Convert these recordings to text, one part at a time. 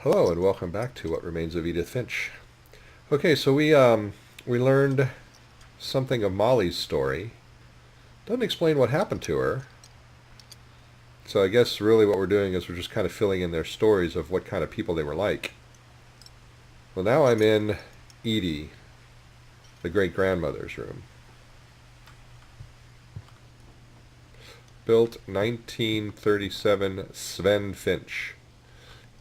Hello and welcome back to What Remains of Edith Finch. Okay, so we learned something of Molly's story. Doesn't explain what happened to her. So I guess really what we're doing is we're just kind of filling in their stories of what kind of people they were like. Well, now I'm in Edie, the great-grandmother's room. Built 1937 Sven Finch.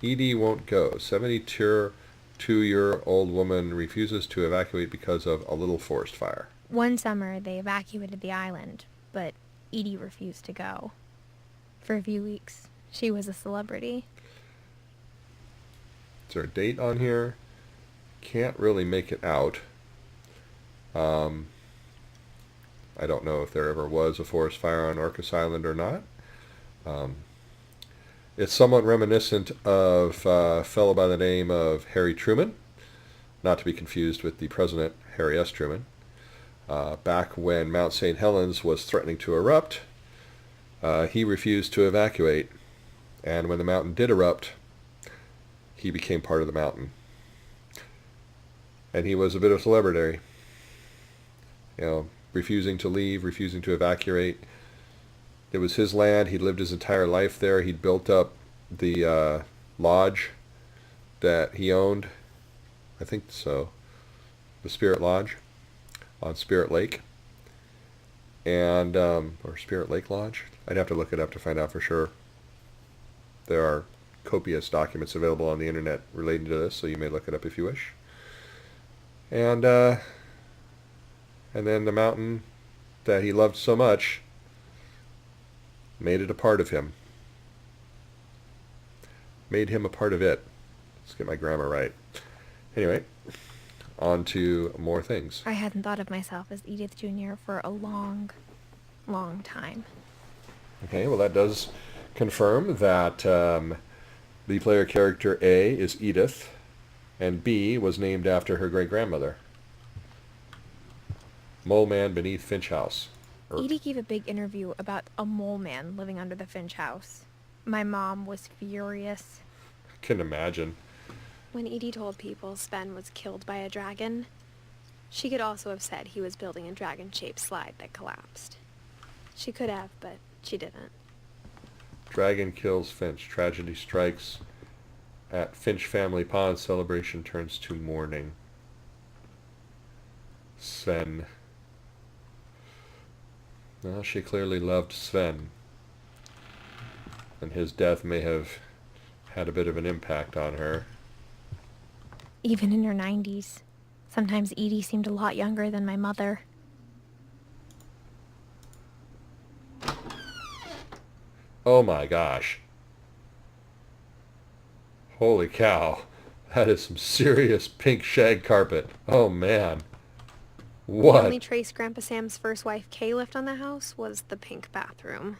Edie won't go. 72-year-old woman refuses to evacuate because of a little forest fire. One summer, they evacuated the island, but Edie refused to go. For a few weeks, she was a celebrity. Is there a date on here? Can't really make it out. Um, I don't know if there ever was a forest fire on Orcas Island or not. Um, it's somewhat reminiscent of a fellow by the name of Harry Truman, not to be confused with the President Harry S. Truman. Back when Mount St. Helens was threatening to erupt, he refused to evacuate, and when the mountain did erupt, he became part of the mountain. And he was a bit of a celebrity, refusing to leave, refusing to evacuate. It was his land. He'd lived his entire life there. He'd built up the lodge that he owned. I think so. The Spirit Lodge on Spirit Lake. And, or Spirit Lake Lodge. I'd have to look it up to find out for sure. There are copious documents available on the internet relating to this, so you may look it up if you wish. And then the mountain that he loved so much made it a part of him. Made him a part of it. Let's get my grammar right. Anyway, on to more things. I hadn't thought of myself as Edith Jr. for a long, long time. Okay, well that does confirm that the player character A is Edith, and B was named after her great-grandmother. Mole Man beneath Finch House. Edie gave a big interview about a mole man living under the Finch house. My mom was furious. I can imagine. When Edie told people Sven was killed by a dragon, she could also have said he was building a dragon-shaped slide that collapsed. She could have, but she didn't. Dragon kills Finch. Tragedy strikes at Finch Family Pond. Celebration turns to mourning. Sven. Well, she clearly loved Sven, and his death may have had a bit of an impact on her. Even in her 90s. Sometimes Edie seemed a lot younger than my mother. Oh my gosh. Holy cow. That is some serious pink shag carpet. Oh man. What? The only trace Grandpa Sam's first wife Kay left on the house was the pink bathroom.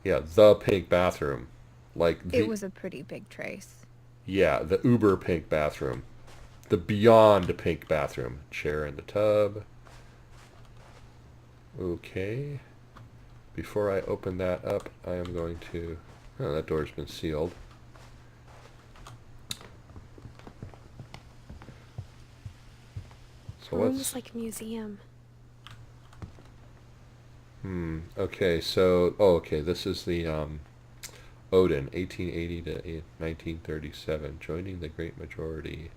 Yeah, the pink bathroom. It was a pretty big trace. Yeah, the uber pink bathroom. The beyond pink bathroom. Chair in the tub. Okay. Before I open that up, I am going to... Oh, that door's been sealed. So The room's like a museum. Okay, so... Oh, okay, this is the Odin, 1880 to 1937. Joining the great majority.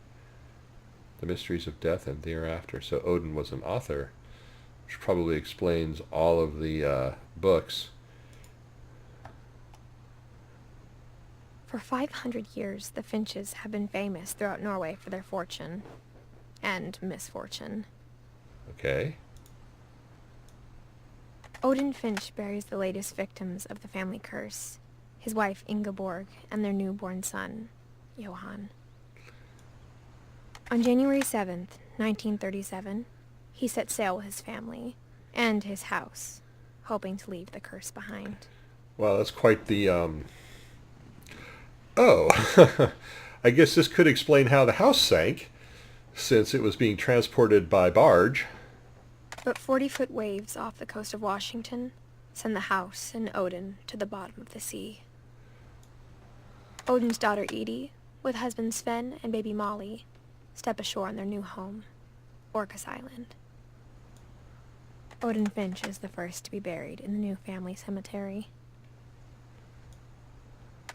The mysteries of death and thereafter. So Odin was an author, which probably explains all of the books. For 500 years, the Finches have been famous throughout Norway for their fortune and misfortune. Okay. Odin Finch buries the latest victims of the family curse, his wife Ingeborg and their newborn son, Johan. On January 7th, 1937, he set sail with his family and his house, hoping to leave the curse behind. Well, that's quite the... Oh, I guess this could explain how the house sank, since it was being transported by barge. But 40-foot waves off the coast of Washington send the house and Odin to the bottom of the sea. Odin's daughter Edie with husband Sven and baby Molly, step ashore on their new home, Orcas Island. Odin Finch is the first to be buried in the new family cemetery.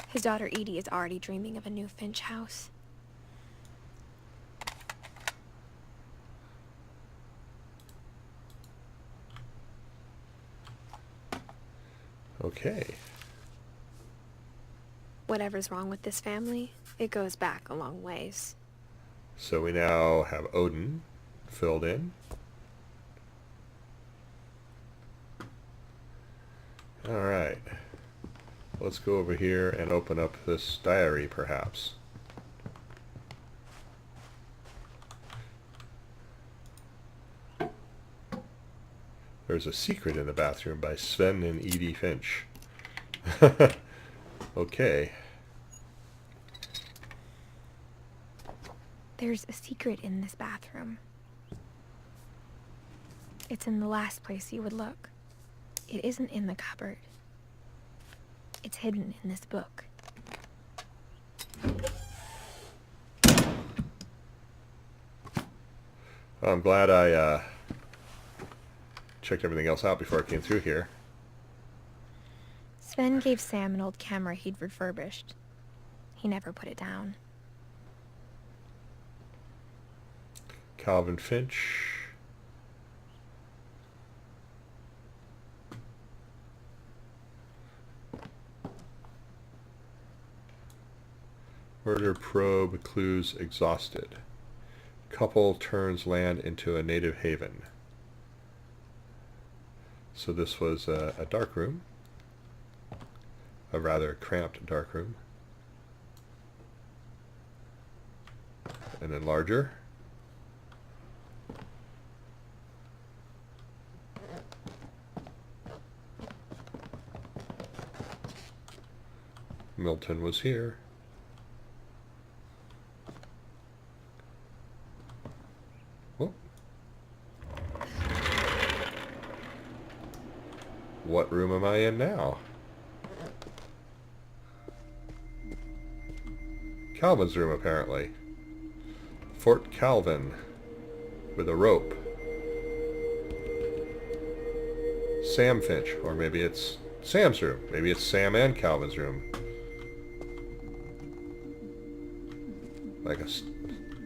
His daughter Edie is already dreaming of a new Finch house. Okay. Whatever's wrong with this family, it goes back a long ways. So we now have Odin filled in. Alright. Let's go over here and open up this diary, perhaps. There's a secret in the bathroom by Sven and Edith Finch. Okay. There's a secret in this bathroom. It's in the last place you would look. It isn't in the cupboard. It's hidden in this book. I'm glad I checked everything else out before I came through here. Sven gave Sam an old camera he'd refurbished. He never put it down. Calvin Finch. Murder probe clues exhausted. Couple turns land into a native haven. So this was a dark room. A rather cramped dark room. And then larger. Milton was here. Oh. What room am I in now? Calvin's room, apparently. Fort Calvin with a rope. Sam Finch, or maybe it's Sam's room. Maybe it's Sam and Calvin's room. Like a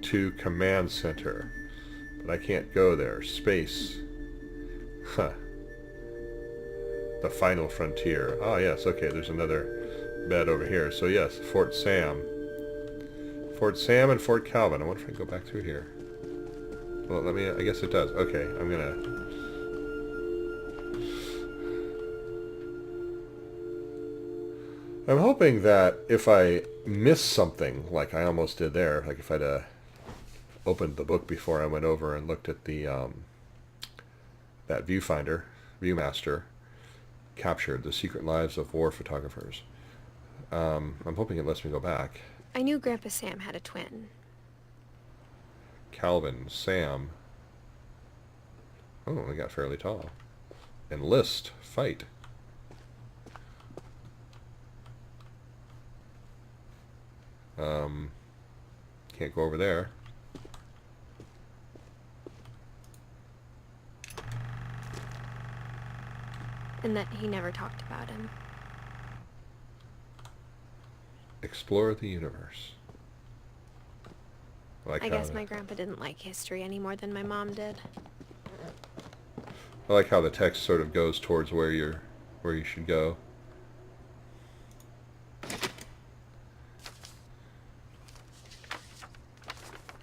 two command center. But I can't go there. Space. Huh. The final frontier. Ah, yes, okay, there's another bed over here. So yes, Fort Sam. Fort Sam and Fort Calvin. I wonder if I can go back through here. Well, let me, I guess it does. Okay, I'm hoping that if I miss something, like I almost did there, like if I'd opened the book before I went over and looked at the, that Viewmaster, captured the secret lives of war photographers. I'm hoping it lets me go back. I knew Grandpa Sam had a twin. Calvin, Sam. Oh, they got fairly tall. Enlist, fight. Can't go over there. And that he never talked about him. Explore the universe. I guess my grandpa didn't like history any more than my mom did. I like how the text sort of goes towards where you should go.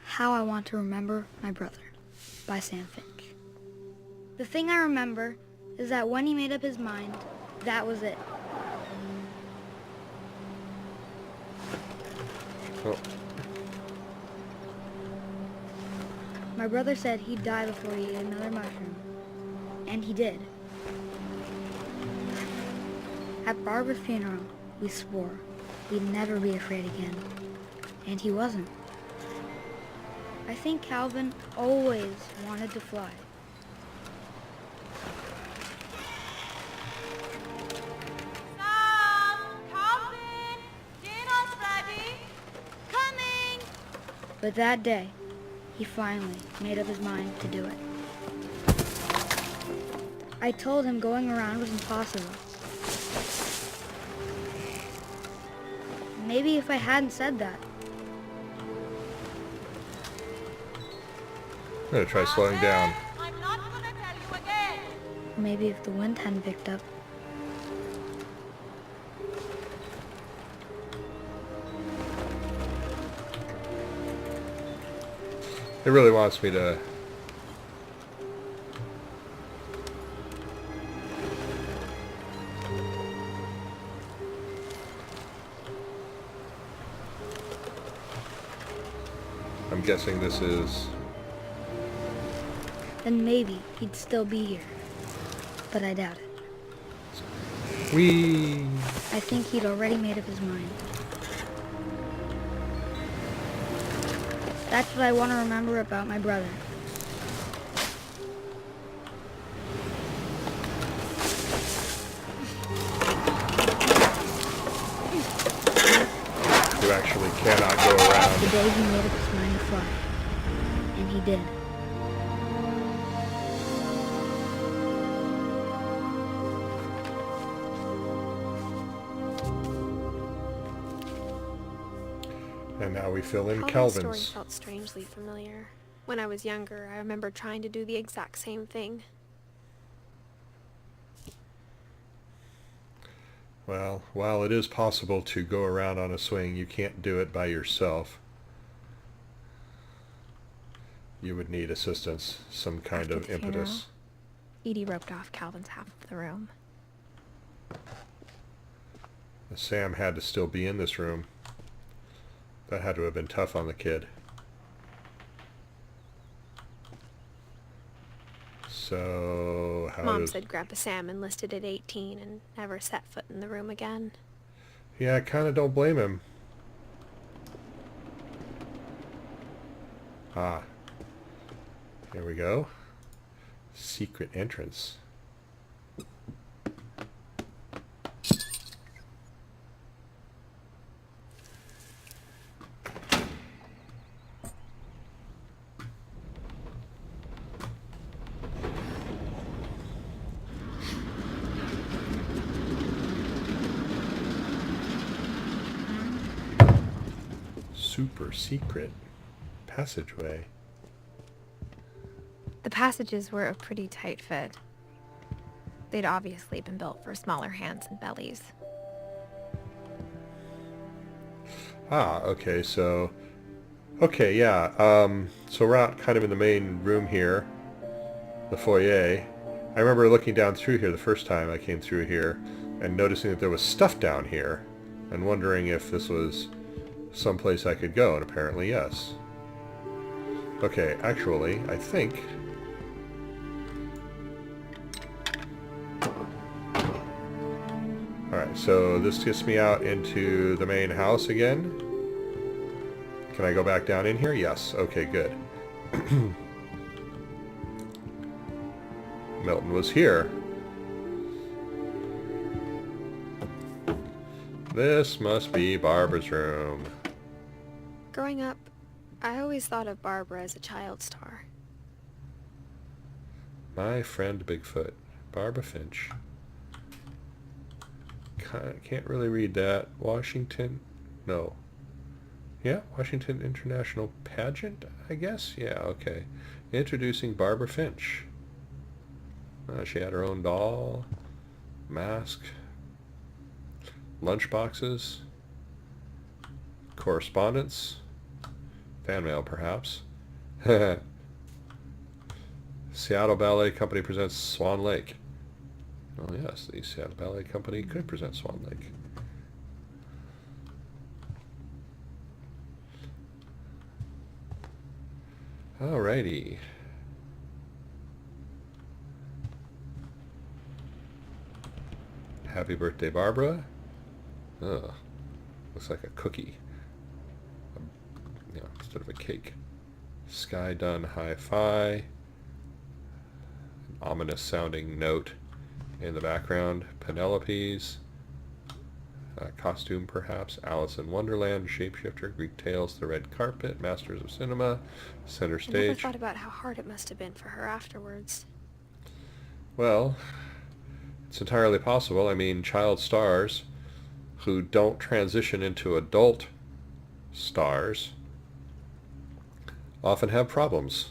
How I Want to Remember My Brother by Sam Finch. The thing I remember is that when he made up his mind, that was it. Oh. My brother said he'd die before he ate another mushroom. And he did. At Barbara's funeral, we swore we'd never be afraid again. And he wasn't. I think Calvin always wanted to fly. Sam, Calvin, dinner's ready. Come But that day, he finally made up his mind to do it. I told him going around was impossible. Maybe if I hadn't said that, I'm going to try slowing down. I'm not gonna tell you again. maybe if the wind hadn't picked up. It really wants me to... I'm guessing this is... Then maybe he'd still be here. But I doubt it. Whee! I think he'd already made up his mind. That's what I want to remember about my brother. You actually cannot go around. The day he made up his mind to fly. And he did. And now we fill in Calvin's story Calvin's. felt strangely familiar. When I was younger, I remember trying to do the exact same thing. Well, while it is possible to go around on a swing, you can't do it by yourself. You would need assistance, some kind After of the impetus. Edie roped off Calvin's half of the room. Sam had to still be in this room. That had to have been tough on the kid. So, how Mom does... said Grandpa Sam enlisted at 18 and never set foot in the room again. Yeah, I kind of don't blame him. Ah. Here we go. Secret entrance. Super secret passageway. The passages were a pretty tight fit. They'd obviously been built for smaller hands and bellies. Ah, okay, so... Okay, yeah, so we're out kind of in the main room here. The foyer. I remember looking down through here the first time I came through here and noticing that there was stuff down here and wondering if this was someplace I could go, and apparently yes. Okay, actually, I think... Alright, so this gets me out into the main house again. Can I go back down in here? Yes. Okay, good. Milton was here. This must be Barbara's room. Growing up, I always thought of Barbara as a child star. My friend Bigfoot. Barbara Finch. Can't really read that. Washington? No. Yeah, Washington International Pageant, I guess? Yeah, okay. Introducing Barbara Finch. She had her own doll, mask, lunchboxes, correspondence, fan mail perhaps. Seattle Ballet Company presents Swan Lake. Oh yes, the Seattle Ballet Company could present Swan Lake. Alrighty. Happy birthday, Barbara. Ugh. Looks like a cookie. Yeah, instead of a cake. Sky Dun Hi-Fi. An ominous sounding note in the background. Penelope's. Costume, perhaps. Alice in Wonderland, Shapeshifter, Greek Tales, The Red Carpet, Masters of Cinema, Center I never Stage. thought about how hard it must have been for her afterwards. Well, it's entirely possible. I mean, child stars who don't transition into adult stars often have problems.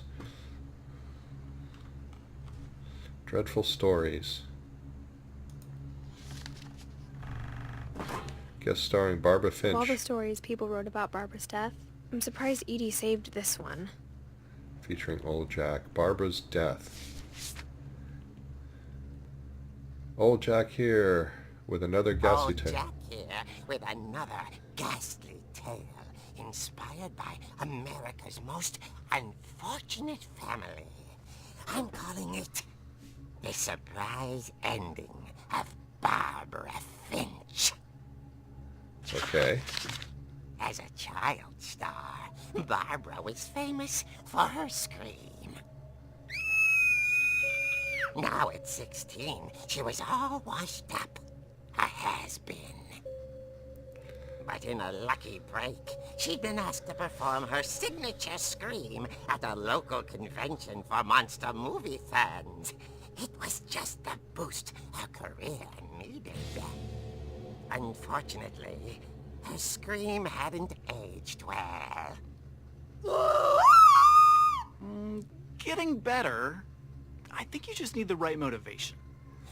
Dreadful stories. Guest starring Barbara Finch. Of all the stories people wrote about Barbara's death, I'm surprised Edie saved this one. Featuring Old Jack. Barbara's death. Old Jack here with another ghastly tale. Jack here with another ghastly tale inspired by America's most unfortunate family. I'm calling it The Surprise Ending of Barbara Finch. Okay. As a child star, Barbara was famous for her scream. Now at 16, she was all washed up. A has-been. But in a lucky break, she'd been asked to perform her signature scream at a local convention for monster movie fans. It was just the boost her career needed. Unfortunately, her scream hadn't aged well. Getting better. I think you just need the right motivation.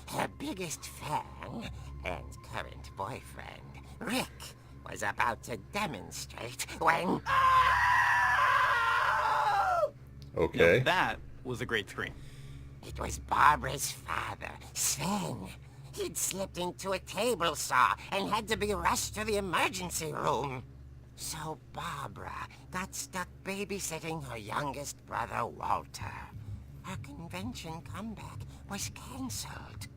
Her biggest fan and current boyfriend, Rick, was about to demonstrate when... Okay. Now, that was a great scream. It was Barbara's father, Sven. He'd slipped into a table saw and had to be rushed to the emergency room. So Barbara got stuck babysitting her youngest brother, Walter. Her convention comeback was cancelled.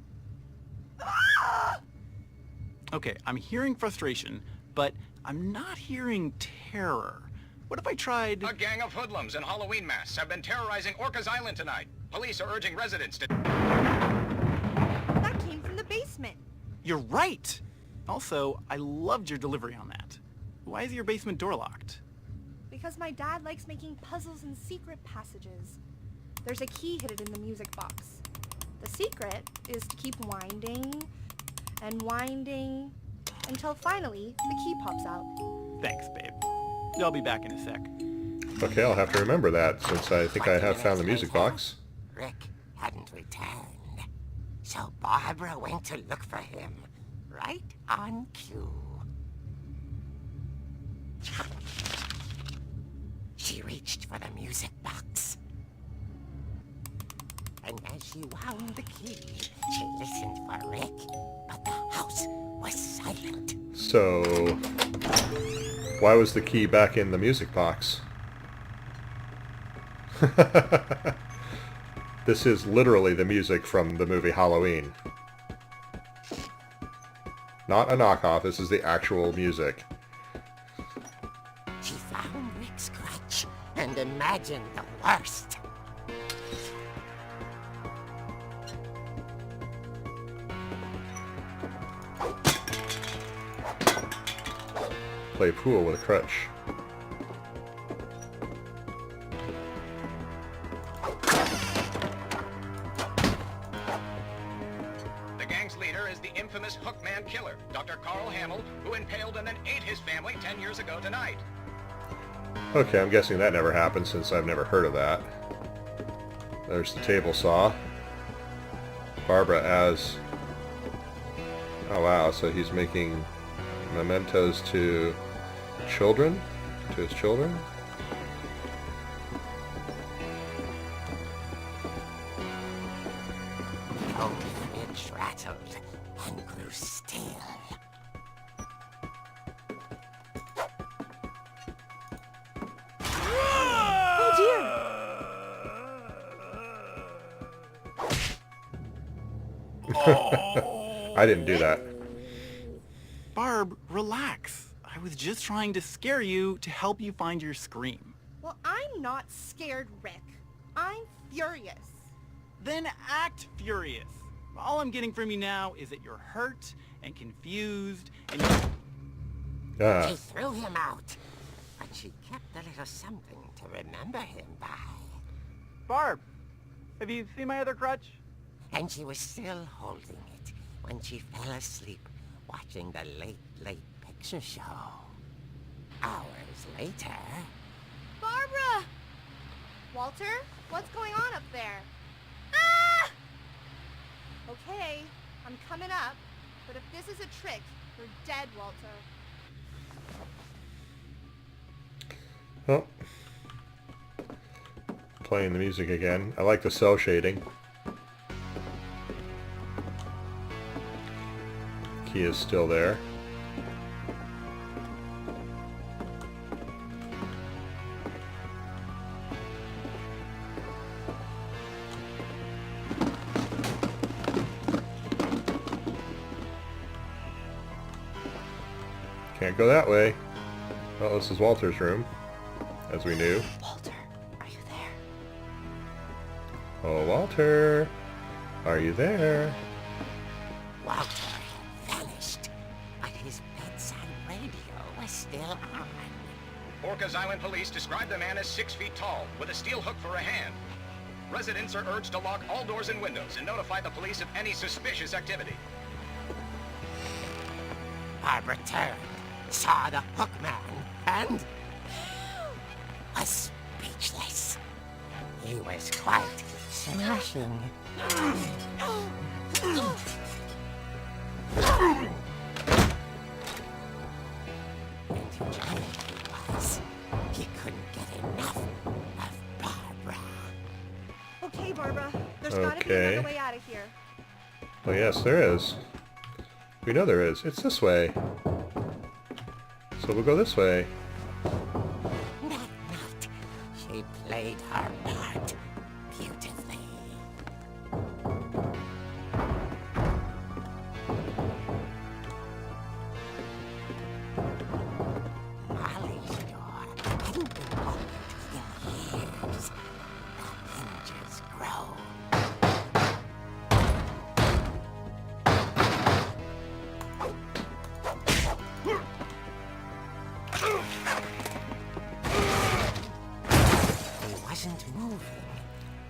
Okay, I'm hearing frustration, but I'm not hearing terror. What if I tried... A gang of hoodlums in Halloween masks have been terrorizing Orcas Island tonight. Police are urging residents to... That came from the basement. You're right! Also, I loved your delivery on that. Why is your basement door locked? Because my dad likes making puzzles and secret passages. There's a key hidden in the music box. The secret is to keep winding and winding until finally the key pops out. Thanks, babe. I'll be back in a sec. Okay, I'll have to remember that, since I think I 20 have found the minutes music later, box. Rick hadn't returned. So Barbara went to look for him, right on cue. She reached for the music box. And as she wound the key, she listened for Rick, but the house was silent. So, why was the key back in the music box? This is literally the music from the movie Halloween. Not a knockoff, this is the actual music. She found Rick's crutch and imagined the worst. Play pool with a crutch. The gang's leader is the infamous Hookman killer, Dr. Carl Hamill, who impaled and then ate his family 10 years ago tonight. Okay, I'm guessing that never happened since I've never heard of that. There's the table saw. Barbara as... Oh wow, so he's making mementos to children? To his children? The old fridge rattled and grew still. Oh dear! I didn't do that. Barb, relax. I was just trying to scare you to help you find your scream. Well, I'm not scared, Rick. I'm furious. Then act furious. All I'm getting from you now is that you're hurt and confused and She threw him out, but she kept a little something to remember him by. Barb, have you seen my other crutch? And she was still holding it when she fell asleep watching the late picture show. Hours later... Barbara! Walter, what's going on up there? Ah! Okay, I'm coming up, but if this is a trick, you're dead, Walter. Oh. Playing the music again. I like the cell shading. Key is still there. Can't go that way. Well, this is Walter's room, as we knew. Walter, are you there? Oh, Walter, are you there? Walter had vanished, but his bedside radio was still on. Orcas Island police describe the man as 6 feet tall, with a steel hook for a hand. Residents are urged to lock all doors and windows and notify the police of any suspicious activity. Barbara turned, saw the hook man, and was speechless. He was quite smashing. And enjoying he was. He couldn't get enough of Barbara. Okay, Barbara, there's gotta be Okay. another way out of here. Oh yes, there is. We know there is. It's this way. So we'll go this way. That night, she played her part beautifully. Molly's door hadn't been opened in years. The hinges grow. He wasn't moving,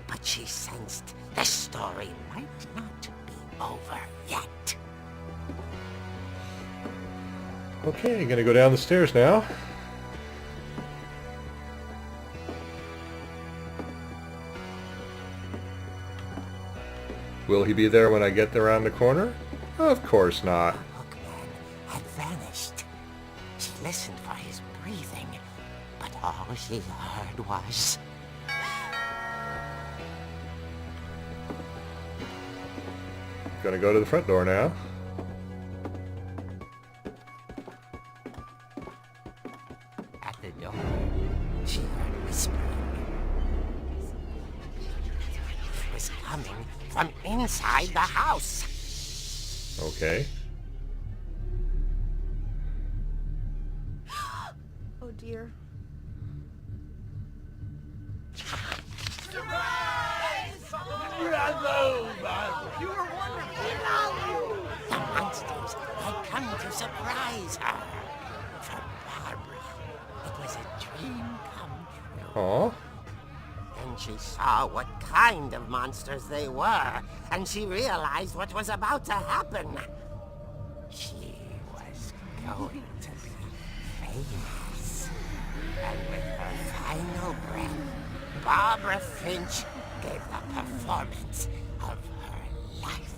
but she sensed the story might not be over yet. Okay, gonna go down the stairs now. Will he be there when I get around the corner? Of course not. The hookman had vanished. She listened for his breathing, but all she heard was... Gonna go to the front door now. At the door, she heard whispering. It was coming from inside the house. Okay. Oh dear. The monsters had come to surprise her. For Barbara, it was a dream come true. Aw. Then she saw what kind of monsters they were, and she realized what was about to happen. She was going to be famous. And with her final breath, Barbara Finch gave the performance of her life.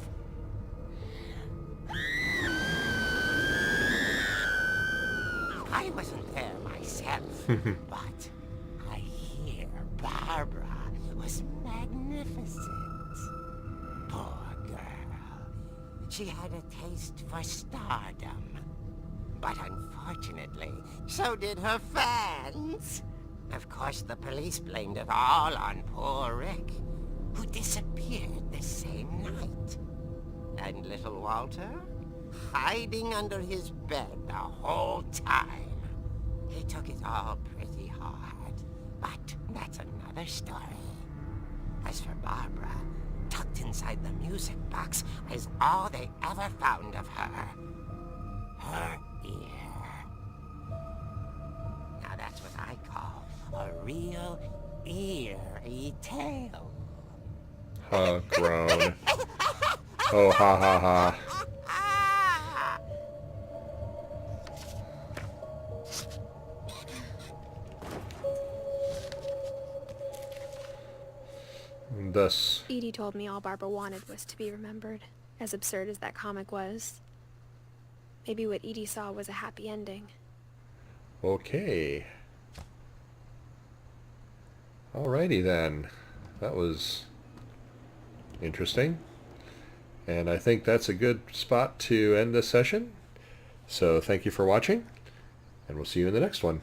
I wasn't there myself, but I hear Barbara was magnificent. Poor girl. She had a taste for stardom. But unfortunately, so did her fans. Of course, the police blamed it all on poor Rick, who disappeared the same night. And little Walter, hiding under his bed the whole time. He took it all pretty hard, but that's another story. As for Barbara, tucked inside the music box is all they ever found of her. Her ear. Now that's what I call a real eerie tale. Groan. Oh, ha ha ha. And thus, Edie told me all Barbara wanted was to be remembered, as absurd as that comic was. Maybe what Edie saw was a happy ending. okay. Alrighty then. That was interesting. And I think that's a good spot to end this session. So thank you for watching, and we'll see you in the next one.